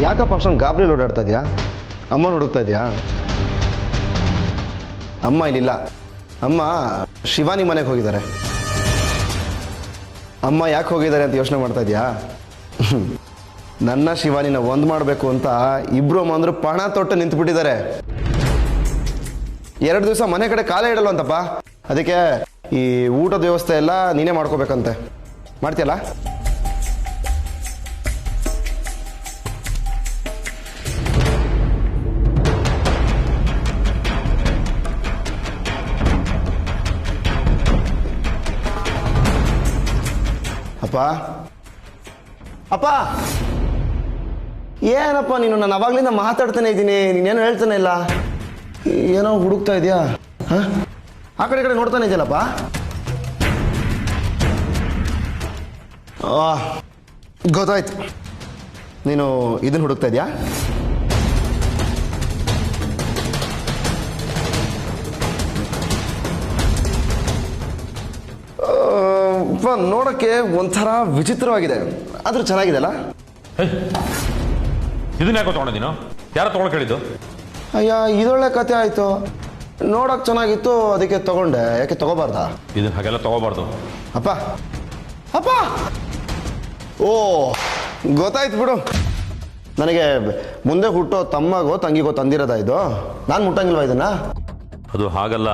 ಯಾಕಪ್ಪ ಅಷ್ಟೊಂದು ಗಾಬರಿ ಓಡಾಡ್ತಾ ಇದೆಯಾ? ಅಮ್ಮನ ಹುಡುಕ್ತಾ ಇದೆಯಾ? ಅಮ್ಮ ಇಲ್ಲಿಲ್ಲ. ಅಮ್ಮ ಶಿವಾನಿ ಮನೆಗೆ ಹೋಗಿದ್ದಾರೆ. ಅಮ್ಮ ಯಾಕೆ ಹೋಗಿದ್ದಾರೆ ಅಂತ ಯೋಚನೆ ಮಾಡ್ತಾ ಇದೆಯಾ? ನನ್ನ ಶಿವಾನಿನ ಒಂದು ಮಾಡಬೇಕು ಅಂತ ಇಬ್ರು ಅಮ್ಮಂದ್ರು ಪಣ ತೊಟ್ಟು ನಿಂತುಬಿಟ್ಟಿದ್ದಾರೆ. 2 ದಿವಸ ಮನೆ ಕಡೆ ಕಾಲೇ ಇಡಲ್ವಂತಪ್ಪ. ಅದಕ್ಕೆ ಈ ಊಟದ ವ್ಯವಸ್ಥೆ ಎಲ್ಲ ನೀನೇ ಮಾಡ್ಕೋಬೇಕಂತೆ. ಮಾಡ್ತೀಯಲ್ಲ? ಅಪ್ಪ ಅಪ್ಪ, ಏನಪ್ಪ ನೀನು? ನಾನು ಅವಾಗ್ಲಿಂದ ಮಾತಾಡ್ತಾನೆ ಇದ್ದೀನಿ, ನೀನೇನು ಹೇಳ್ತಾನೆ ಇಲ್ಲ. ಏನೋ ಹುಡುಕ್ತಾ ಇದೆಯಾ? ಆ ಕಡೆ ಕಡೆ ನೋಡ್ತಾನೆ ಇದೆಯಲ್ಲಪ್ಪ. ಗೊತ್ತಾಯ್ತು, ನೀನು ಇದನ್ನ ಹುಡುಕ್ತಾ ಇದೆಯಾ? ನೋಡಕ್ಕೆ ಒಂಥರ ವಿಚಿತ್ರವಾಗಿದೆ, ಆದ್ರೂ ಚೆನ್ನಾಗಿದೆ ಅಲ್ಲ? ಇದನ್ನ ಯಾಕೋ ತಗೊಂಡಿದ್ದೀನೋ? ಯಾರು ತಗೊಳಕ್ ಹೇಳಿದ್ದು? ಅಯ್ಯ, ಇದೊಳ್ಳೆ ಕತೆ ಆಯ್ತು. ನೋಡಕ್ ಚೆನ್ನಾಗಿತ್ತು, ಅದಕ್ಕೆ ತಗೊಂಡೆ. ಯಾಕೆ ತಗೋಬಾರ್ದ? ಇದನ್ನ ಹಾಗೆಲ್ಲ ತಗೋಬಾರ್ದು. ಅಪ್ಪ ಅಪ್ಪ, ಓ ಗೊತ್ತಾಯ್ತು ಬಿಡು. ನನಗೆ ಮುಂದೆ ಹುಟ್ಟೋ ತಮ್ಮಗೋ ತಂಗಿಗೋ ತಂದಿರೋದ ಇದು? ನಾನು ಮುಟ್ಟಂಗಿಲ್ವಾ ಇದನ್ನ? ಅದು ಹಾಗಲ್ಲ.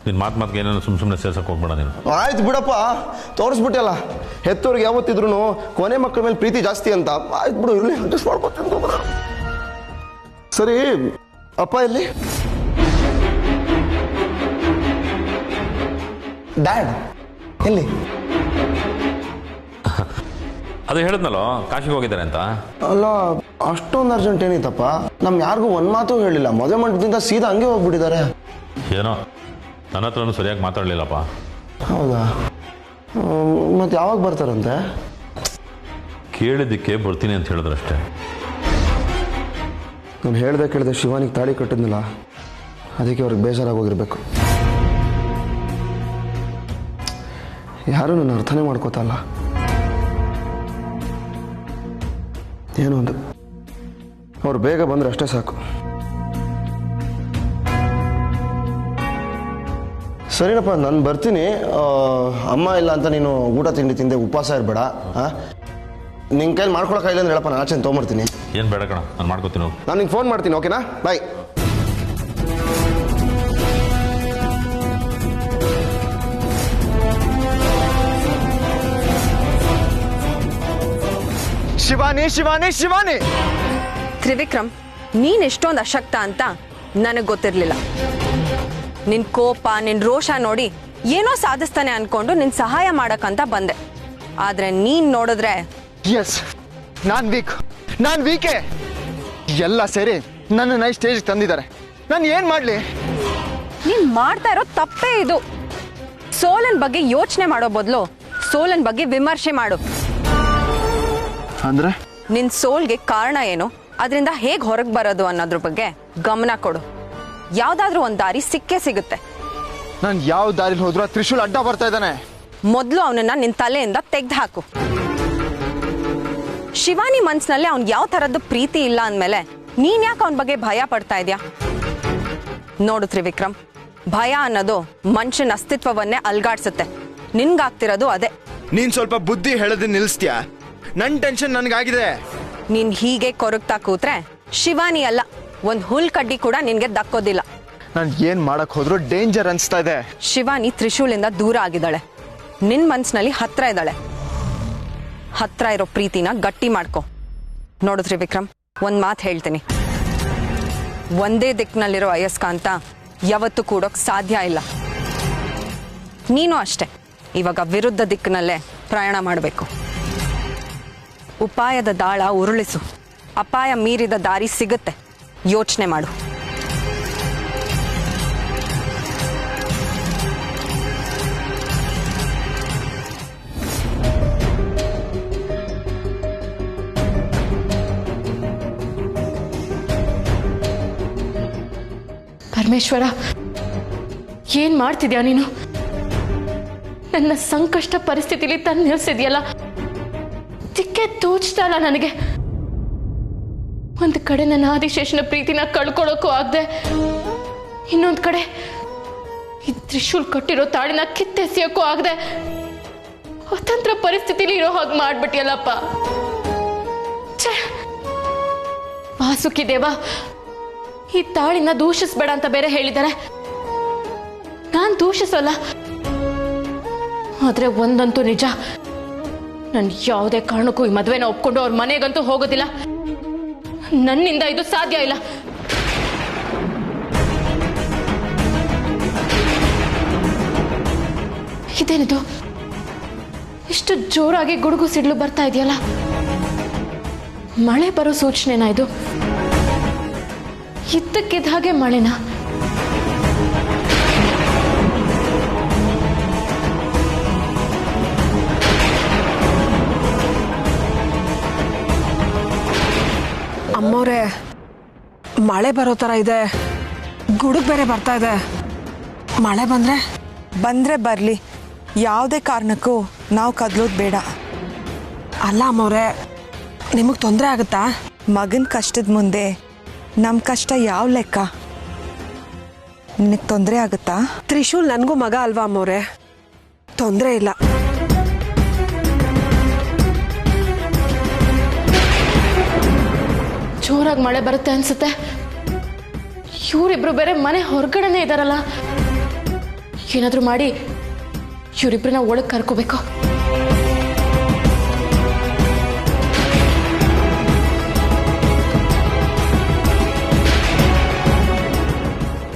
ನಿನ್ನ ಮಾತಿಗೆ ಏನೇನು ಸುಮ್ಮನೆ ಸೇರ್ಸಕ್ಕೆ ಹೋಗ್ಬೇಡ ನೀನು. ಆಯ್ತು ಬಿಡಪ್ಪ, ತೋರಿಸ್ಬಿಟ್ಟಲ್ಲ. ಹೆತ್ತೋರಿಗೆ ಯಾವತ್ತಿದ್ರು ಕೊನೆ ಮಕ್ಕಳ ಮೇಲೆ ಪ್ರೀತಿ ಜಾಸ್ತಿ ಅಂತ. ಆಯ್ತು ಬಿಡು, ಇರಲಿ, ಅಡ್ಜಸ್ಟ್ ಮಾಡ್ಕೊತೀನಿ. ಸರಿ, ಅಪ್ಪ ಎಲ್ಲಿ? ಡ್ಯಾಡ್ ಎಲ್ಲಿ? ಅದು ಹೇಳಿದ್ನಲ್ಲ, ಕಾಶಿಗೆ ಹೋಗಿದ್ದಾರೆ ಅಂತ. ಅಲ್ಲ, ಅಷ್ಟೊಂದು ಅರ್ಜೆಂಟ್ ಏನಿತ್ತಪ್ಪ? ನಮ್ ಯಾರಿಗೂ ಒಂದ್ ಮಾತು ಹೇಳಿಲ್ಲ. ಮದುವೆ ಮಂಟಪದಿಂದ ಸೀದಾ ಹಂಗೆ ಹೋಗ್ಬಿಟ್ಟಿದ್ದಾರೆ. ಏನೋ ನನ್ನ ಹತ್ರನೂ ಸರಿಯಾಗಿ ಮಾತಾಡಲಿಲ್ಲಪ್ಪ. ಹೌದಾ? ಮತ್ತೆ ಯಾವಾಗ ಬರ್ತಾರಂತೆ? ಕೇಳಿದ್ದಕ್ಕೆ ಬರ್ತೀನಿ ಅಂತ ಹೇಳಿದ್ರಷ್ಟೇ. ನಾನು ಹೇಳ್ದೆ ಶಿವಾನಿಗೆ ತಾಳಿ ಕಟ್ಟಿದ್ನಲ್ಲ, ಅದಕ್ಕೆ ಅವ್ರಿಗೆ ಬೇಜಾರಾಗೋಗಿರ್ಬೇಕು. ಯಾರು ನನ್ನ ಅರ್ಥನೇ ಮಾಡ್ಕೋತಲ್ಲ. ಏನು ಒಂದು ಅವ್ರು ಬೇಗ ಬಂದರೆ ಅಷ್ಟೇ ಸಾಕು. ಸರಿನಪ್ಪ, ನಾನು ಬರ್ತೀನಿ. ಅಮ್ಮ ಇಲ್ಲ ಅಂತ ನೀನು ಊಟ ತಿಂಡಿ ತಿಂದೆ ಉಪವಾಸ ಇರಬೇಡ. ನಿನ್ನ ಕೈಲಿ ಮಾಡ್ಕೊಳಕ್ಕಾಗಿಲ್ಲ ಅಂದ್ರೆ ಹೇಳಪ್ಪ, ನಾನು ಆಚೆ ತೊಗೊಂಬರ್ತೀನಿ. ಏನು ಬೇಡ ಕಣ, ನಾನು ಮಾಡ್ಕೋತೀನಿ. ನಾನು ನಿಂಗೆ ಫೋನ್ ಮಾಡ್ತೀನಿ, ಓಕೆನಾ? ಬಾಯ್. ಶಿವಾನಿ ಶಿವಾನಿ ಶಿವಾನಿ. ತ್ರಿವಿಕ್ರಮ್, ನೀನ್ ಎಷ್ಟೊಂದು ಅಶಕ್ತ ಅಂತ ನನಗೆ ಗೊತ್ತಿರ್ಲಿಲ್ಲ. ನಿನ್ ಕೋಪ, ನಿನ್ ರೋಷ ನೋಡಿ ಏನೋ ಸಾಧಿಸ್ತಾನೆ ಅನ್ಕೊಂಡು ನಿನ್ ಸಹಾಯ ಮಾಡಕ್ಕಂತ ಬಂದೆ. ಆದ್ರೆ ನೀನ್ ನೋಡಿದ್ರೆ ಎಸ್, ನಾನ್ ವೀಕೆ. ಎಲ್ಲ ಸೇರಿ ನನ್ನ ಸ್ಟೇಜ್ ತಂದಿದ್ದಾರೆ. ನಾನು ಏನ್ ಮಾಡ್ಲಿ? ನೀನ್ ಮಾಡ್ತಾ ಇರೋ ತಪ್ಪೇ ಇದು. ಸೋಲನ್ ಬಗ್ಗೆ ಯೋಚನೆ ಮಾಡೋ ಬದಲು ಸೋಲನ್ ಬಗ್ಗೆ ವಿಮರ್ಶೆ ಮಾಡು. ಅಂದ್ರೆ ನಿನ್ ಸೋಲ್ಗೆ ಕಾರಣ ಏನು, ಅದರಿಂದ ಹೇಗ್ ಹೊರಗೆ ಬರೋದು ಅನ್ನೋದ್ರ ಬಗ್ಗೆ ಗಮನ ಕೊಡು. ಯಾವ್ದಾದ್ರೂ ಒಂದ್ ದಾರಿ ಸಿಕ್ಕೇ ಸಿಗುತ್ತೆ. ನಾನು ಯಾವ ದಾರಿಲಿ ಹೋದ್ರು ತ್ರಿಶೂಲ್ ಅಡ್ಡ ಬರ್ತಾ ಇದ್ದಾನೆ. ಮೊದ್ಲು ಅವನನ್ನ ನಿನ್ ತಲೆಯಿಂದ ತೆಗ್ದು ಹಾಕು. ಶಿವಾನಿ ಮನ್ಸಿನಲ್ಲಿ ಅವ್ನ್ ಯಾವ ತರದ್ದು ಪ್ರೀತಿ ಇಲ್ಲ ಅಂದ್ಮೇಲೆ ನೀನ್ ಯಾಕೆ ಅವನ ಬಗ್ಗೆ ಭಯ ಪಡ್ತಾ ಇದ್ಯಾ? ನೋಡು ತ್ರಿವಿಕ್ರಮ್, ಭಯ ಅನ್ನೋದು ಮನುಷ್ಯನ ಅಸ್ತಿತ್ವವನ್ನೇ ಅಲ್ಗಾಡ್ಸುತ್ತೆ. ನಿನ್ಗಾಗ್ತಿರೋದು ಅದೇ. ನೀನ್ ಸ್ವಲ್ಪ ಬುದ್ಧಿ ಹೇಳೋದನ್ನ ನಿಲ್ಲಿಸ್ತೀಯಾ? ನನ್ ಟೆನ್ಷನ್ ನನ್ಗಾಗಿದೆ. ನೀನ್ ಹೀಗೆ ಕೊರಗ್ತಾ ಕೂತ್ರೆ ಶಿವಾನಿ ಅಲ್ಲ, ಒಂದ್ ಹುಲ್ ಕಡ್ಡಿ ಕೂಡ ನಿನ್ಗೆ ದಕ್ಕೋದಿಲ್ಲ. ನಾನ್ ಏನ್ ಮಾಡಕ್ ಹೋದ್ರು ಡೇಂಜರ್ ಅನ್ಸ್ತಾ ಇದೆ. ಶಿವಾನಿ ತ್ರಿಶೂಲಿಂದ ದೂರ ಆಗಿದ್ದಾಳೆ, ನಿನ್ ಮನ್ಸಿನಲ್ಲಿ ಹತ್ರ ಇದ್ದಾಳೆ. ಹತ್ರ ಇರೋ ಪ್ರೀತಿನ ಗಟ್ಟಿ ಮಾಡ್ಕೊ. ನೋಡು ತ್ರಿವಿಕ್ರಮ್, ಒಂದ್ ಮಾತು ಹೇಳ್ತೀನಿ, ಒಂದೇ ದಿಕ್ಕಿನಲ್ಲಿರೋ ಅಯಸ್ಕಾಂತ ಯಾವತ್ತೂ ಕೂಡೋಕ್ ಸಾಧ್ಯ ಇಲ್ಲ. ನೀನು ಅಷ್ಟೇ, ಇವಾಗ ವಿರುದ್ಧ ದಿಕ್ಕಿನಲ್ಲೇ ಪ್ರಯಾಣ ಮಾಡಬೇಕು. ಉಪಾಯದ ದಾಳ ಉರುಳಿಸು, ಅಪಾಯ ಮೀರಿದ ದಾರಿ ಸಿಗುತ್ತೆ. ಯೋಚನೆ ಮಾಡು. ಪರಮೇಶ್ವರ, ಏನ್ ಮಾಡ್ತಿದ್ಯಾ ನೀನು? ನನ್ನ ಸಂಕಷ್ಟ ಪರಿಸ್ಥಿತಿಲಿ ತಂದು ನಿಲ್ಸಿದ್ಯಲ್ಲ, ದಿಕ್ಕೆ ತೋಚ್ತಾ ಇಲ್ಲ ನನಗೆ. ಒಂದು ಕಡೆ ನನ್ನ ಆದಿಶೇಷನ ಪ್ರೀತಿನ ಕಳ್ಕೊಳ್ಳೋಕ್ಕೂ ಆಗದೆ, ಇನ್ನೊಂದು ಕಡೆ ಈ ತ್ರಿಶೂಲ್ ಕಟ್ಟಿರೋ ತಾಳಿನ ಕಿತ್ತೆಸೆಯೋಕ್ಕೂ ಆಗದೆ ಅತಂತ್ರ ಪರಿಸ್ಥಿತಿಲಿ ಇರೋ ಹಾಗೆ ಮಾಡ್ಬಿಟ್ಟಿಯಲ್ಲಪ್ಪ. ವಾಸುಕಿ ದೇವ ಈ ತಾಳಿನ ದೂಷಿಸ್ಬೇಡ ಅಂತ ಬೇರೆ ಹೇಳಿದ್ದಾರೆ. ನಾನ್ ದೂಷಿಸಲ್ಲ, ಆದ್ರೆ ಒಂದಂತೂ ನಿಜ, ನನ್ ಯಾವುದೇ ಕಾರಣಕ್ಕೂ ಈ ಮದ್ವೆನ ಒಪ್ಕೊಂಡು ಅವ್ರ ಮನೆಗಂತೂ ಹೋಗೋದಿಲ್ಲ. ನನ್ನಿಂದ ಇದು ಸಾಧ್ಯ ಇಲ್ಲ. ಇದೇನಿದು, ಇಷ್ಟು ಜೋರಾಗಿ ಗುಡುಗು ಸಿಡ್ಲು ಬರ್ತಾ ಇದೆಯಲ್ಲ? ಮಳೆ ಬರೋ ಸೂಚನೆನಾ ಇದು? ಇದ್ದಕ್ಕಿದ್ದ ಹಾಗೆ ಮಳೆನಾ? ಅಮ್ಮೋರೆ, ಮಳೆ ಬರೋ ಥರ ಇದೆ, ಗುಡುಗು ಬೇರೆ ಬರ್ತಾ ಇದೆ. ಮಳೆ ಬಂದ್ರೆ ಬರಲಿ, ಯಾವುದೇ ಕಾರಣಕ್ಕೂ ನಾವು ಕದಲೋದು ಬೇಡ. ಅಲ್ಲ ಅಮ್ಮೋರೆ, ನಿಮಗೆ ತೊಂದರೆ ಆಗುತ್ತಾ? ಮಗನ ಕಷ್ಟದ ಮುಂದೆ ನಮ್ಮ ಕಷ್ಟ ಯಾವ ಲೆಕ್ಕ? ನಿನಗೆ ತೊಂದರೆ ಆಗುತ್ತಾ? ತ್ರಿಶೂಲ್ ನನಗೂ ಮಗ ಅಲ್ವಾ ಅಮ್ಮೋರೆ, ತೊಂದರೆ ಇಲ್ಲ. ಜೋರಾಗಿ ಮಳೆ ಬರುತ್ತೆ ಅನ್ಸುತ್ತೆ. ಇವರಿಬ್ರು ಬೇರೆ ಮನೆ ಹೊರಗಡೆನೆ ಇದಾರಲ್ಲ. ಏನಾದ್ರೂ ಮಾಡಿ ಇವರಿಬ್ರನ್ನ ಒಳಗೆ ಕರ್ಕೋಬೇಕು.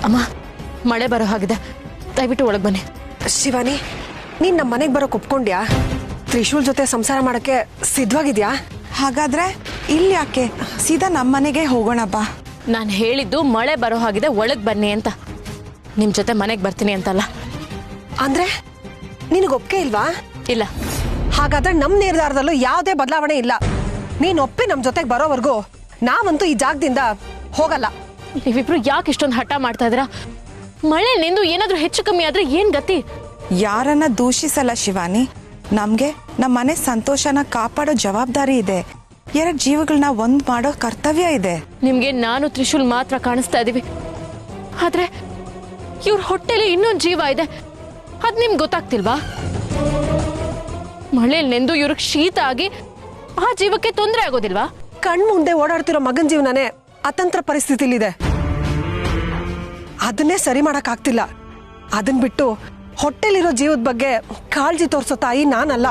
ಅಮ್ಮ, ಮಳೆ ಬರೋ ಹಾಗಿದೆ, ದಯವಿಟ್ಟು ಒಳಗೆ ಬನ್ನಿ. ಶಿವಾನಿ, ನೀನ್ ನಮ್ಮ ಮನೆಗೆ ಬರೋಕೆ ಒಪ್ಕೊಂಡ್ಯಾ? ತ್ರಿಶೂಲ್ ಜೊತೆ ಸಂಸಾರ ಮಾಡಕ್ಕೆ ಸಿದ್ಧವಾಗಿದ್ಯಾ? ಹಾಗಾದ್ರೆ ಇಲ್ಲಿ ಯಾಕೆ, ಸೀದಾ ನಮ್ಮ ಮನೆಗೆ ಹೋಗೋಣ ಬಾ. ನಾನು ಹೇಳಿದ್ದು ಮಳೆ ಬರೋ ಹಾಗಿದೆ, ಒಳಗೆ ಬನ್ನಿ ಅಂತ. ನಿಮ್ ಜೊತೆ ಮನೆಗೆ ಬರ್ತೀನಿ ಅಂತಲ್ಲ. ಅಂದ್ರೆ ನಿನಗೆ ಒಪ್ಪಿಗೆ ಇಲ್ವಾ? ಇಲ್ಲ. ಹಾಗಾದ್ರೆ ನಮ್ಮ ನಿರ್ಧಾರದಲ್ಲೂ ಯಾವುದೇ ಬದಲಾವಣೆ ಇಲ್ಲ. ನೀನ್ ಒಪ್ಪಿ ನಮ್ಮ ಜೊತೆಗೆ ಬರೋವರೆಗೂ ನಾವಂತೂ ಈ ಜಾಗದಿಂದ ಹೋಗಲ್ಲ. ನೀವಿಬ್ರು ಯಾಕೆ ಇಷ್ಟೊಂದು ಹಠ ಮಾಡ್ತಾ ಇದ್ದೀರಾ? ಮಳೆ ನಿಂದು ಏನಾದ್ರೂ ಹೆಚ್ಚು ಕಮ್ಮಿ ಆದ್ರೆ ಏನ್ ಗತಿ? ಯಾರನ್ನ ದೂಷಿಸಲ್ಲ ಶಿವಾನಿ, ನಮ್ಗೆ ನಮ್ಮ ಮನೆ ಸಂತೋಷನ ಕಾಪಾಡೋ ಜವಾಬ್ದಾರಿ ಇದೆ. 2 ಜೀವಗಳನ್ನ ಒಂದ್ ಮಾಡೋ ಕರ್ತವ್ಯ ಇದೆ. ನಿಮ್ಗೆ ನಾನು ತ್ರಿಶೂಲ್ ಮಾತ್ರ ಕಾಣಿಸ್ತಾ ಇದೀವಿ, ಆದ್ರೆ ಇವ್ರ ಹೊಟ್ಟೆಲಿ ಇನ್ನೊಂದು ಜೀವ ಇದೆ. ಅದ್ ನಿಮ್ಗೆ ಗೊತ್ತಾಗ್ತಿಲ್ವಾ? ಮಳೆಯಲ್ಲಿ ನೆಂದು ಇವ್ರಿಗೆ ಶೀತ ಆಗಿ ಆ ಜೀವಕ್ಕೆ ತೊಂದರೆ ಆಗೋದಿಲ್ವಾ? ಕಣ್ಮುಂದೆ ಓಡಾಡ್ತಿರೋ ಮಗನ್ ಜೀವನನೇ ಅತಂತ್ರ ಪರಿಸ್ಥಿತಿಲಿದೆ. ಅದನ್ನೇ ಸರಿ ಮಾಡಕ್ ಆಗ್ತಿಲ್ಲ. ಅದನ್ ಬಿಟ್ಟು ಹೊಟ್ಟೆಲಿರೋ ಜೀವದ ಬಗ್ಗೆ ಕಾಳಜಿ ತೋರ್ಸೋ ತಾಯಿ ನಾನಲ್ಲ.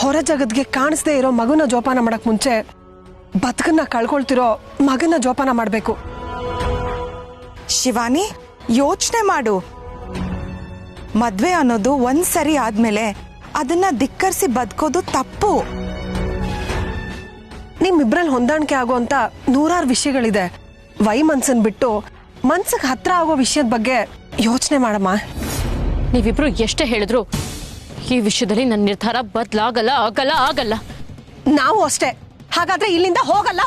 ಹೊರ ಜಗತ್ಗೆ ಕಾಣಿಸ್ದೇ ಇರೋ ಮಗುನ ಜೋಪಾನ ಮಾಡಕ್ ಮುಂಚೆ ಬದುಕನ್ನ ಕಳ್ಕೊಳ್ತಿರೋ ಮಗನ ಜೋಪಾನ ಮಾಡ್ಬೇಕು. ಶಿವಾನಿ, ಯೋಚನೆ ಮಾಡು. ಮದ್ವೆ ಅನ್ನೋದು ಒಂದ್ಸರಿ ಆದ್ಮೇಲೆ ಅದನ್ನ ಧಿಕ್ಕರಿಸಿ ಬದುಕೋದು ತಪ್ಪು. ನಿಮ್ಮಿಬ್ರಲ್ಲಿ ಹೊಂದಾಣಿಕೆ ಆಗೋಂತ 100 ವಿಷಯಗಳಿದೆ. ಮನ್ಸನ್ ಬಿಟ್ಟು ಮನ್ಸಿಗೆ ಹತ್ರ ಆಗೋ ವಿಷಯದ ಬಗ್ಗೆ ಯೋಚನೆ ಮಾಡಮ್ಮ. ನೀವಿಬ್ರು ಎಷ್ಟೇ ಹೇಳಿದ್ರು ಈ ವಿಷಯದಲ್ಲಿ ನನ್ನ ನಿರ್ಧಾರ ಬದಲಾಗಲ್ಲ. ಆಗಲ್ಲ. ನಾವು ಅಷ್ಟೇ. ಹಾಗಾದ್ರೆ ಇಲ್ಲಿಂದ ಹೋಗಲ್ಲ.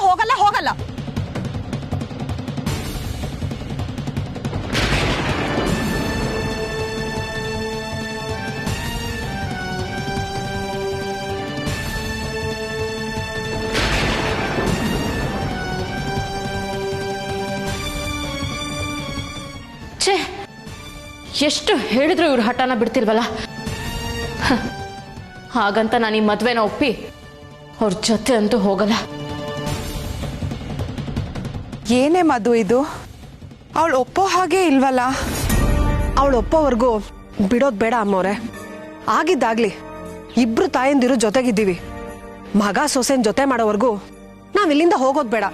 ಛೇ, ಎಷ್ಟು ಹೇಳಿದ್ರು ಇವ್ರು ಹಠನ ಬಿಡ್ತಿಲ್ವಲ್ಲ. ಹಾಗಂತ ನಾನು ಈ ಮದ್ವೆನ ಒಪ್ಪಿ ಅವ್ರ ಜೊತೆ ಅಂತೂ ಹೋಗಲ್ಲ. ಏನೇ ಮಧು ಇದು? ಅವಳು ಒಪ್ಪೋ ಹಾಗೆ ಇಲ್ವಲ್ಲ. ಅವಳು ಒಪ್ಪೋವರೆಗೂ ಬಿಡೋದ್ ಬೇಡ ಅಮ್ಮವ್ರೆ. ಆಗಿದ್ದಾಗ್ಲಿ, ಇಬ್ರು ತಾಯಂದಿರು ಜೊತೆಗಿದ್ದೀವಿ. ಮಗ ಸೊಸೆನ್ ಜೊತೆ ಮಾಡೋವರೆಗೂ ನಾವಿಲ್ಲಿಂದ ಹೋಗೋದ್ ಬೇಡ.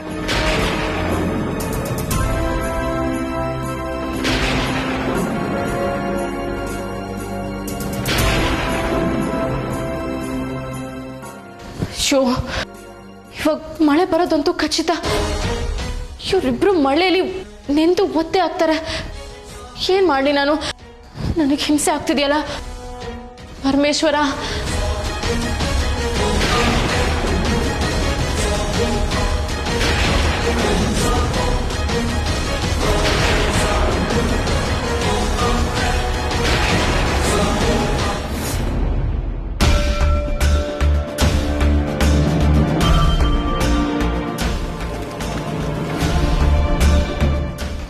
ಶೋ, ಇವಾಗ ಮಳೆ ಬರೋದಂತೂ ಖಚಿತ. ಇವರಿಬ್ರು ಮಳೆಯಲ್ಲಿ ನಿಂತು ಒತ್ತೆ ಆಗ್ತಾರೆ. ಏನ್ ಮಾಡಲಿ ನಾನು? ನನಗೆ ಹಿಂಸೆ ಆಗ್ತಿದೆಯಲ್ಲ ಪರಮೇಶ್ವರ.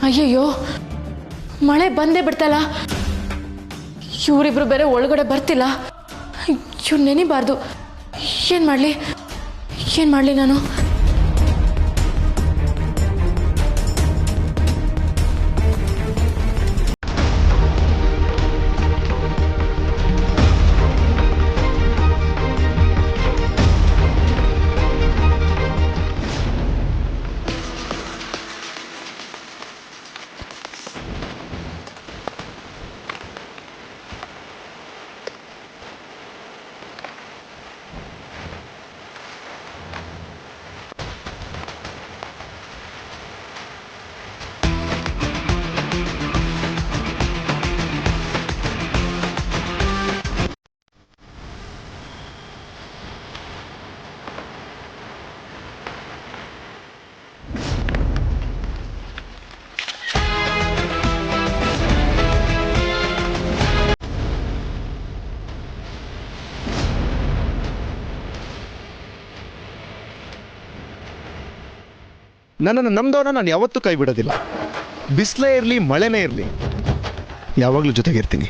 ಅಯ್ಯಯ್ಯೋ, ಮಳೆ ಬಂದೇ ಬಿಡ್ತಲ್ಲ. ಇವರಿಬ್ರು ಬೇರೆ ಒಳಗಡೆ ಬರ್ತಿಲ್ಲ. ಇವ್ರು ನೆನಿಬಾರ್ದು. ಏನು ಮಾಡಲಿ ನಾನು? ನನ್ನನ್ನು ನಮ್ದವನ ನಾನು ಯಾವತ್ತೂ ಕೈ ಬಿಡೋದಿಲ್ಲ. ಬಿಸಿಲೇ ಇರಲಿ ಮಳೆನೇ ಇರಲಿ, ಯಾವಾಗಲೂ ಜೊತೆಗಿರ್ತೀನಿ.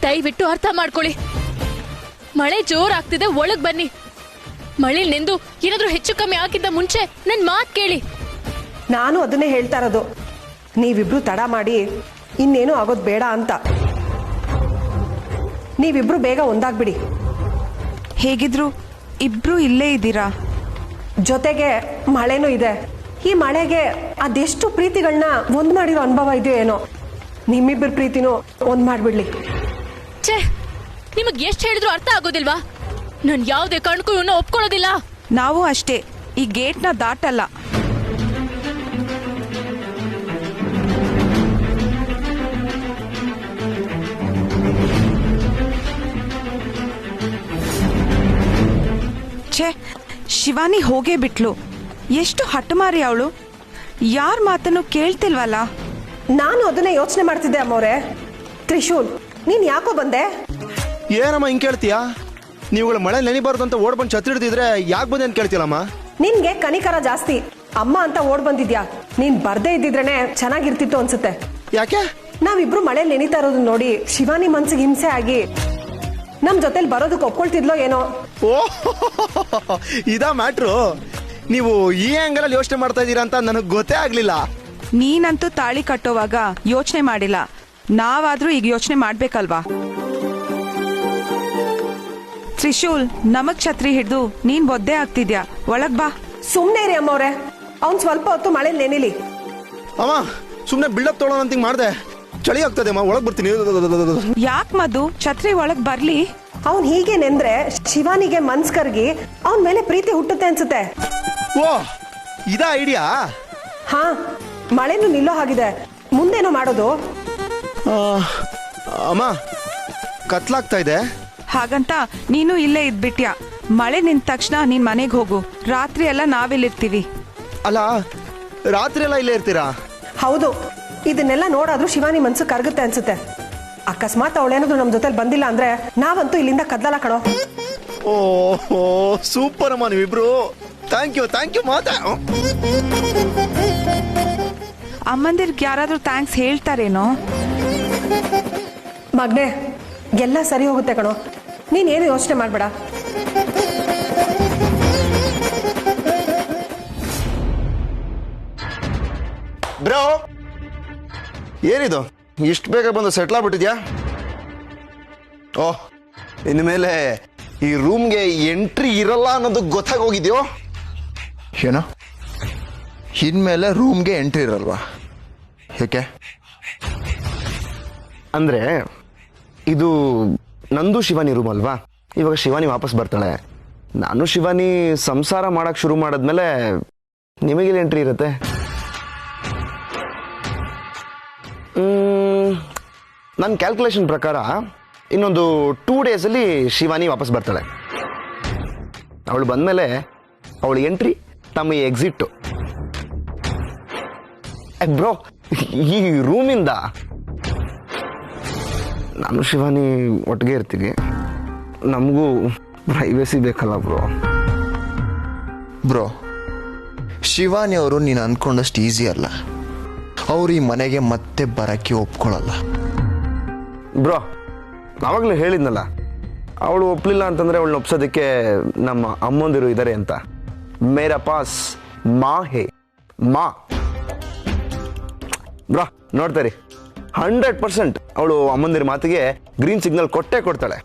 ದಯವಿಟ್ಟು ಅರ್ಥ ಮಾಡ್ಕೊಳ್ಳಿ. ಮಳೆ ಜೋರಾಗ್ತಿದೆ, ಒಳಗ್ ಬನ್ನಿ. ಮಳೆ ನೆಂದು ಏನಾದ್ರೂ ಹೆಚ್ಚು ಕಮ್ಮಿ ಆಗಿದ್ದ ಮುಂಚೆ ನನ್ ಮಾತು ಕೇಳಿ. ನಾನು ಅದನ್ನೇ ಹೇಳ್ತಾ ಇರೋದು, ನೀವಿಬ್ರು ತಡ ಮಾಡಿ ಇನ್ನೇನು ಆಗೋದು ಬೇಡ ಅಂತ. ನೀವಿಬ್ರು ಬೇಗ ಒಂದಾಗ್ಬಿಡಿ. ಹೇಗಿದ್ರು ಇಬ್ರು ಇಲ್ಲೇ ಇದ್ದೀರಾ, ಜೊತೆಗೆ ಮಳೆನೂ ಇದೆ. ಈ ಮಳೆಗೆ ಅದೆಷ್ಟು ಪ್ರೀತಿಗಳನ್ನ ಒಂದ್ ಮಾಡಿರೋ ಅನುಭವ ಇದೆಯೋ ಏನೋ. ನಿಮ್ಮಿಬ್ಬರ ಪ್ರೀತಿನೂ ಒಂದ್ ಮಾಡ್ಬಿಡ್ಲಿ. ಛೇ, ನಿಮಗ್ ಎಷ್ಟು ಹೇಳಿದ್ರು ಅರ್ಥ ಆಗೋದಿಲ್ವಾ? ನಾನು ಯಾವುದೇ ಕಾರಣಕ್ಕೂ ಇವನ್ನ ಒಪ್ಕೊಳ್ಳೋದಿಲ್ಲ. ನಾವು ಅಷ್ಟೇ, ಈ ಗೇಟ್ನ ದಾಟಲ್ಲ. ಛೇ, ಶಿವಾನಿ ಹೋಗೇ ಬಿಟ್ಲು. ಎಷ್ಟು ಹಠಮಾರಿ ಅವಳು, ಯಾರ ಮಾತನ್ನು ಕೇಳ್ತಿಲ್ವಲ್ಲ. ನಾನು ಅದನ್ನೇ ಯೋಚನೆ ಮಾಡ್ತಿದ್ದೆ ಅಮ್ಮವ್ರೆ. ತ್ರಿಶೂಲ್, ನೀನ್ ಯಾಕೋ ಬಂದೆ? ಏನಮ್ಮ ಹಿಂಗೆ ಕೇಳ್ತೀಯಾ? ನೀವುಗಳು ಮಳೆ ನೆನಿಬಾರ್ದು ಅಂತ ಓಡ್ ಬಂದು ಛತ್ರಿ ಹಿಡ್ದಿದ್ರೆ ಯಾಕೆ ಬಂದೆ ಅಂತ ಕೇಳ್ತೀಯಲ್ಲಮ್ಮ? ನಿನ್ಗೆ ಕನಿಕರ ಜಾಸ್ತಿ. ಅಮ್ಮ ಅಂತ ಓಡ್ ಬಂದಿದ್ಯಾ. ನೀನ್ ಬರ್ದೇ ಇದ್ದಿದ್ರೇನೆ ಚೆನ್ನಾಗಿರ್ತಿತ್ತು ಅನ್ಸುತ್ತೆ. ಯಾಕೆ? ನಾವಿಬ್ರು ಮಳೆ ನೆನಿತಾ ಇರೋದು ನೋಡಿ ಶಿವಾನಿ ಮನ್ಸಿಗೆ ಹಿಂಸೆ ಆಗಿ ನಮ್ ಜೊತೆಲಿ ಬರೋದಕ್ಕೆ ಒಪ್ಕೊಳ್ತಿದ್ಲೋ ಏನೋ. ಓ, ಇದಾ ಮ್ಯಾಟ್ರು? ನೀವು ಈ ಆಂಗಲಲ್ಲಿ ಯೋಚನೆ ಮಾಡ್ತಾ ಇದ್ದೀರಾ ಅಂತ ನನಗೆ ಗೊತ್ತೇ ಆಗ್ಲಿಲ್ಲ. ನೀನಂತೂ ತಾಳಿ ಕಟ್ಟೋವಾಗ ಯೋಚನೆ ಮಾಡಿಲ್ಲ, ನಾವಾದ್ರೂ ಈಗ ಯೋಚನೆ ಮಾಡ್ಬೇಕಲ್ವಾ? ತ್ರಿಶೂಲ್, ನಮಗ್ ಛತ್ರಿ ಹಿಡ್ದು ನೀನ್ ಒದ್ದೆ ಆಗ್ತಿದ್ಯಾ, ಒಳಗ್ ಬಾ. ಸುಮ್ನೆ ಇರಿ ಅಮ್ಮವ್ರೆ, ಅವ್ನ್ ಸ್ವಲ್ಪ ಹೊತ್ತು ಮಳೆ ನೆನಿಲಿ. ಅಮ್ಮ, ಸುಮ್ನೆ ಬಿಲ್ಡಪ್ ತೊಗೊಳೋಣ ಅಂತ ಮಾಡ್ದೆ. ಚಳಿ ಆಗ್ತದೆ ಅಮ್ಮ, ಒಳಗ್ ಬರ್ತೀನಿ. ಯಾಕ್ ಮಧು, ಛತ್ರಿ ಒಳಗ್ ಬರ್ಲಿ. ಅವ್ನ್ ಹೀಗೆ ನೆಂದ್ರೆ ಶಿವಾನಿಗೆ ಮನ್ಸ್ ಕರ್ಗಿ ಅವನ್ ಮೇಲೆ ಪ್ರೀತಿ ಹುಟ್ಟುತ್ತೆ ಅನ್ಸುತ್ತೆ. ಓ, ಇದಾ ಐಡಿಯಾ? ಹಾ, ಮಳೆನೂ ನಿಲ್ಲೋ ಹಾಗಿದೆ, ಮುಂದೇನೋ ಮಾಡೋದು. ಅಮ್ಮ, ಕತ್ಲಾಗ್ತಾ ಇದೆ. ಹಾಗಂತ ನೀನು ಇಲ್ಲೇ ಇದ್ಬಿಟ್ಯಾ? ಮಳೆ ನಿಂತ ತಕ್ಷಣ ನೀನ್ ಮನೆಗೆ ಹೋಗು. ರಾತ್ರಿ ಎಲ್ಲ ನಾವಿಲ್ಲಿರ್ತೀವಿ. ಅಲ್ಲ, ರಾತ್ರಿ ಎಲ್ಲ ಇಲ್ಲೇ ಇರ್ತೀರಾ? ಹೌದು, ಇದನ್ನೆಲ್ಲ ನೋಡಾದ್ರೂ ಶಿವಾನಿ ಮನ್ಸು ಕರ್ಗುತ್ತೆ ಅನ್ಸುತ್ತೆ. ಅಕಸ್ಮಾತ್ ಅವಳೇನಾದ್ರು ನಮ್ ಜೊತೆಲಿ ಬಂದಿಲ್ಲ ಅಂದ್ರೆ ನಾವಂತೂ ಇಲ್ಲಿಂದ ಕದ್ಲಲ್ಲ ಕಣೋ. ಓಹೋ, ಸೂಪರ್ ಅಮ್ಮ ನೀವಿಬ್ರು. ಥ್ಯಾಂಕ್ ಯು ಮಾತಾ. ಅಮ್ಮಂದಿರ್ಗೆ ಯಾರಾದ್ರೂ ಥ್ಯಾಂಕ್ಸ್ ಹೇಳ್ತಾರೇನೋ? ಮಗ್ನೆ, ಎಲ್ಲ ಸರಿ ಹೋಗುತ್ತೆ ಕಣೋ, ನೀನೇನು ಯೋಚನೆ ಮಾಡ್ಬೇಡ. ಬ್ರೋ, ಏನಿದು ಇಷ್ಟು ಬೇಗ ಬಂದು ಸೆಟ್ಲ್ ಆಗ್ಬಿಟ್ಟಿದ್ಯಾ? ಓಹ್, ಇನ್ಮೇಲೆ ಈ ರೂಮ್ಗೆ ಎಂಟ್ರಿ ಇರಲ್ಲ ಅನ್ನೋದು ಗೊತ್ತಾಗೋಗಿದ್ಯೋ? ಏನೋ ಇನ್ಮೇಲೆ ರೂಮ್ಗೆ ಎಂಟ್ರಿ ಇರಲ್ವಾ? ಏಕೆ? ಅಂದ್ರೆ ಇದು ನಂದು ಶಿವಾನಿ ರೂಮ್ ಅಲ್ವಾ? ಇವಾಗ ಶಿವಾನಿ ವಾಪಸ್ ಬರ್ತಾಳೆ. ನಾನು ಶಿವಾನಿ ಸಂಸಾರ ಮಾಡಕ್ ಶುರು ಮಾಡಿದ್ಮೇಲೆ ನಿಮಗೆಲ್ಲ ಎಂಟ್ರಿ ಇರುತ್ತೆ. ನನ್ನ ಕ್ಯಾಲ್ಕುಲೇಷನ್ ಪ್ರಕಾರ ಇನ್ನೊಂದು 2 ಡೇಸಲ್ಲಿ ಶಿವಾನಿ ವಾಪಸ್ ಬರ್ತಾಳೆ. ಅವಳು ಬಂದಮೇಲೆ ಅವಳು ಎಂಟ್ರಿ, ತಮ್ಮ ಎಕ್ಸಿಟ್ಟು. ಬ್ರೋ, ಈ ರೂಮಿಂದ ನಾನು ಶಿವಾನಿ ಒಟ್ಟಿಗೆ ಇರ್ತೀವಿ. ನಮಗೂ ಪ್ರೈವೇಸಿ ಬೇಕಲ್ಲ ಬ್ರೋ. ಬ್ರೋ, ಶಿವಾನಿ ಅವರು ನೀನು ಅಂದ್ಕೊಂಡಷ್ಟು ಈಸಿ ಅಲ್ಲ. ಅವ್ರು ಈ ಮನೆಗೆ ಮತ್ತೆ ಬರಕ್ಕೆ ಒಪ್ಕೊಳ್ಳಲ್ಲ. ಬ್ರೋ, ಆವಾಗಲೇ ಹೇಳಿದ್ನಲ್ಲ, ಅವಳು ಒಪ್ಪಲಿಲ್ಲ ಅಂತಂದರೆ ಅವಳನ್ನ ಒಪ್ಸೋದಕ್ಕೆ ನಮ್ಮ ಅಮ್ಮಂದಿರು ಇದ್ದಾರೆ ಅಂತ. ಮೇರಾ ಪಾಸ್ ಮಾ ಹೇ ಮಾ. ಬ್ರೋ ನೋಡ್ತಾರೆ 100% ಅವಳು ಅಮ್ಮಂದಿರ ಮಾತಿಗೆ ಗ್ರೀನ್ ಸಿಗ್ನಲ್ ಕೊಟ್ಟೇ ಕೊಡ್ತಾಳೆ.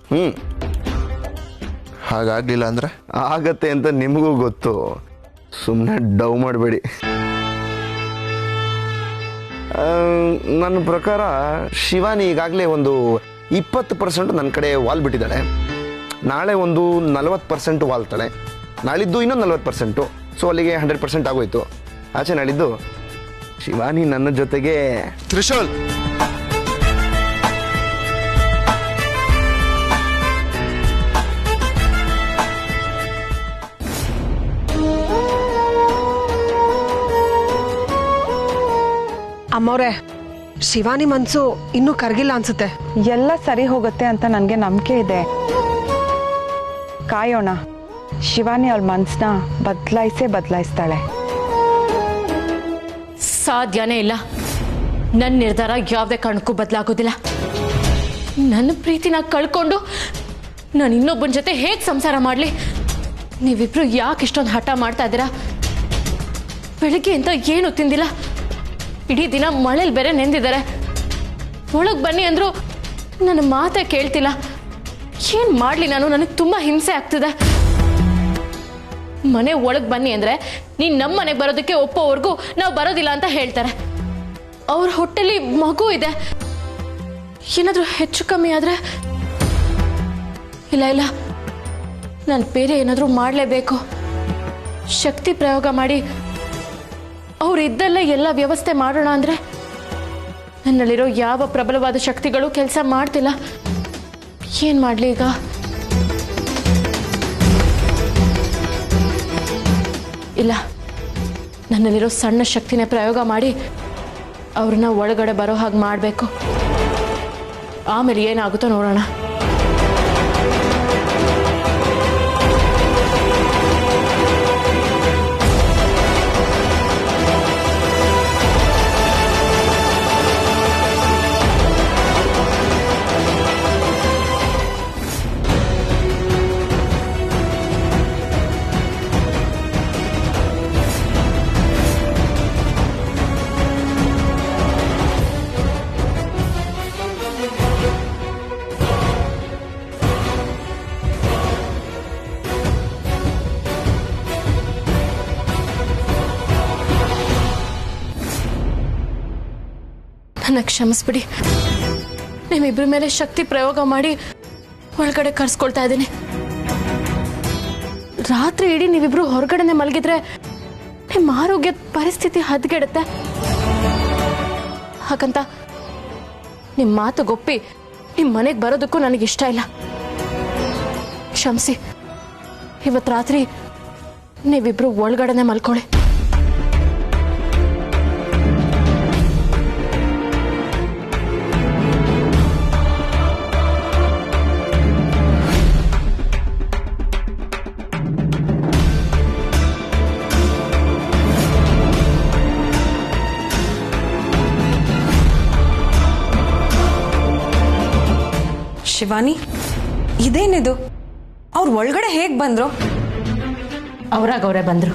ಹಾಗಾಗ್ಲಿಲ್ಲ ಅಂದ್ರೆ ಆಗತ್ತೆ ಅಂತ ನಿಮಗೂ ಗೊತ್ತು, ಸುಮ್ಮನೆ ಡವ್ ಮಾಡಬೇಡಿ. ನನ್ನ ಪ್ರಕಾರ ಶಿವಾನಿ ಈಗಾಗಲೇ ಒಂದು 20% ನನ್ನ ಕಡೆ ವಾಲ್ ಬಿಟ್ಟಿದ್ದಾಳೆ. ನಾಳೆ ಒಂದು 40% ವಾಲ್ತಾಳೆ. ನಾಳಿದ್ದು ಇನ್ನೊಂದು 40%. ಸೊ ಅಲ್ಲಿಗೆ 100% ಆಗೋಯ್ತು. ಆಚೆ ನಾಳಿದ್ದು ಶಿವಾನಿ ನನ್ನ ಜೊತೆಗೆ. ತ್ರಿಶೂಲ್, ಅಮ್ಮವ್ರೆ, ಶಿವಾನಿ ಮನ್ಸು ಇನ್ನೂ ಕರಗಿಲ್ಲ ಅನ್ಸುತ್ತೆ. ಎಲ್ಲ ಸರಿ ಹೋಗುತ್ತೆ ಅಂತ ನನಗೆ ನಂಬಿಕೆ ಇದೆ. ಕಾಯೋಣ. ಶಿವಾನಿ ಅವಳ ಮನ್ಸನ್ನ ಬದಲಾಯಿಸ್ತಾಳೆ. ಸಾಧ್ಯನೇ ಇಲ್ಲ. ನನ್ನ ನಿರ್ಧಾರ ಯಾವುದೇ ಕಾರಣಕ್ಕೂ ಬದಲಾಗೋದಿಲ್ಲ. ನನ್ನ ಪ್ರೀತಿನ ಕಳ್ಕೊಂಡು ನಾನು ಇನ್ನೊಬ್ಬನ ಜೊತೆ ಹೇಗೆ ಸಂಸಾರ ಮಾಡಲಿ? ನೀವಿಬ್ರು ಯಾಕೆ ಇಷ್ಟೊಂದು ಹಠ ಮಾಡ್ತಾ ಇದ್ದೀರಾ? ಬೆಳಿಗ್ಗೆ ಅಂತ ಏನು ತಿಂದಿಲ್ಲ, ಇಡೀ ದಿನ ಮಳೇಲಿ ಬೇರೆ ನೆಂದಿದ್ದಾರೆ. ಒಳಗೆ ಬನ್ನಿ ಅಂದ್ರು ನನ್ನ ಮಾತೇ ಕೇಳ್ತಿಲ್ಲ. ಏನು ಮಾಡಲಿ ನಾನು? ನನಗೆ ತುಂಬ ಹಿಂಸೆ ಆಗ್ತಿದೆ. ಮನೆ ಒಳಗೆ ಬನ್ನಿ ಅಂದರೆ ನೀನು ನಮ್ಮ ಮನೆಗೆ ಬರೋದಕ್ಕೆ ಒಪ್ಪೋವರೆಗೂ ನಾವು ಬರೋದಿಲ್ಲ ಅಂತ ಹೇಳ್ತಾರೆ. ಅವ್ರ ಹೊಟ್ಟೆಲಿ ಮಗು ಇದೆ, ಏನಾದರೂ ಹೆಚ್ಚು ಕಮ್ಮಿ ಆದರೆ ಇಲ್ಲ ನಾನು ಬೇರೆ ಏನಾದರೂ ಮಾಡಲೇಬೇಕು. ಶಕ್ತಿ ಪ್ರಯೋಗ ಮಾಡಿ ಅವ್ರು ಇದ್ದಲ್ಲೇ ಎಲ್ಲ ವ್ಯವಸ್ಥೆ ಮಾಡೋಣ ಅಂದರೆ ನನ್ನಲ್ಲಿರೋ ಯಾವ ಪ್ರಬಲವಾದ ಶಕ್ತಿಗಳು ಕೆಲಸ ಮಾಡ್ತಿಲ್ಲ. ಏನು ಮಾಡಲಿ ಈಗ? ಇಲ್ಲ, ನನ್ನಲ್ಲಿರೋ ಸಣ್ಣ ಶಕ್ತಿನೇ ಪ್ರಯೋಗ ಮಾಡಿ ಅವ್ರನ್ನ ಒಳಗಡೆ ಬರೋ ಹಾಗೆ ಮಾಡಬೇಕು. ಆಮೇಲೆ ಏನಾಗುತ್ತೋ ನೋಡೋಣ. ನನ್ನ ಕ್ಷಮಿಸ್ಬಿಡಿ. ನಿಮ್ಮಿಬ್ಬರ ಮೇಲೆ ಶಕ್ತಿ ಪ್ರಯೋಗ ಮಾಡಿ ಒಳಗಡೆ ಕರ್ಸ್ಕೊಳ್ತಾ ಇದ್ದೀನಿ. ರಾತ್ರಿ ಇಡೀ ನೀವಿಬ್ರು ಹೊರಗಡೆನೆ ಮಲಗಿದ್ರೆ ನಿಮ್ಮ ಆರೋಗ್ಯದ ಪರಿಸ್ಥಿತಿ ಹದಗೆಡುತ್ತೆ. ಹಾಗಂತ ನಿಮ್ಮ ಮಾತು ಗೊಪ್ಪಿ ನಿಮ್ಮ ಮನೆಗೆ ಬರೋದಕ್ಕೂ ನನಗಿಷ್ಟ ಇಲ್ಲ. ಕ್ಷಮಿಸಿ. ಇವತ್ತು ರಾತ್ರಿ ನೀವಿಬ್ರು ಒಳಗಡೆನೆ ಮಲ್ಕೊಳ್ಳಿ. ಶಿವಾನಿ, ಇದೇನಿದು? ಅವ್ರು ಒಳಗಡೆ ಹೇಗೆ ಬಂದ್ರು? ಅವರೇ ಬಂದ್ರು.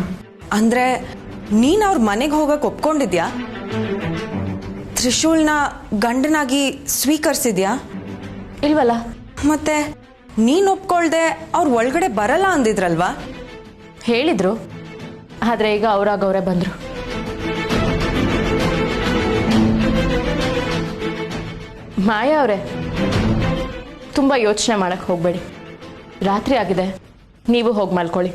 ಅಂದ್ರೆ ನೀನ್ ಅವ್ರ ಮನೆಗೆ ಹೋಗಕ್ ಒಪ್ಕೊಂಡಿದ್ಯಾ? ತ್ರಿಶೂಲ್ನ ಗಂಡನಾಗಿ ಸ್ವೀಕರಿಸಿದ್ಯಾ? ಇಲ್ವಲ್ಲ. ಮತ್ತೆ ನೀನ್ ಒಪ್ಕೊಳ್ದೆ ಅವ್ರು ಒಳಗಡೆ ಬರಲ್ಲ ಅಂದಿದ್ರಲ್ವಾ? ಹೇಳಿದ್ರು, ಆದ್ರೆ ಈಗ ಅವರೇ ಬಂದ್ರು. ಮಾಯಾ ಅವರೇ, ತುಂಬಾ ಯೋಚನೆ ಮಾಡಕ್ ಹೋಗ್ಬೇಡಿ. ರಾತ್ರಿ ಆಗಿದೆ, ನೀವು ಹೋಗಿ ಮಲ್ಕೊಳ್ಳಿ.